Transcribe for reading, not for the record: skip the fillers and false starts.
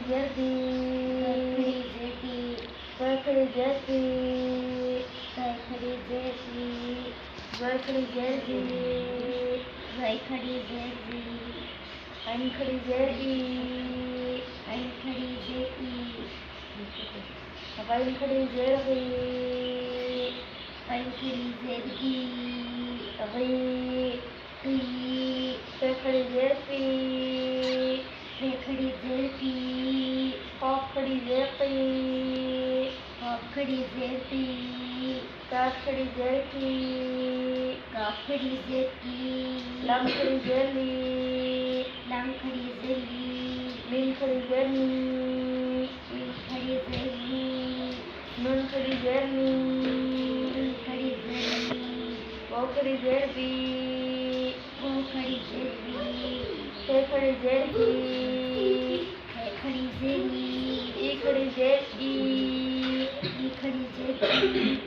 जर्दी खड़ी जर्दी खड़ी जर्दी खड़ी जर्दी खड़ी जर्दी खड़ी जर्दी खड़ी जर्दी खड़ी जर्दी खड़ी जर्दी खड़ी जर्दी खड़ी जर्दी खड़ी जर्दी खड़ी जर्दी खड़ी जर्दी खड़ी जर्दी लम खड़ी जर्दी खड़ी जर्दी मीन खड़ी जर्दी खड़ी जर्दी नून खड़ी जर्दी खड़ी जर्दी वो खड़ी जर्दी खड़ी जर्दी खड़ी जर्दी खड़ी जर्दी खड़ी जर्दी खड़ी जर्दी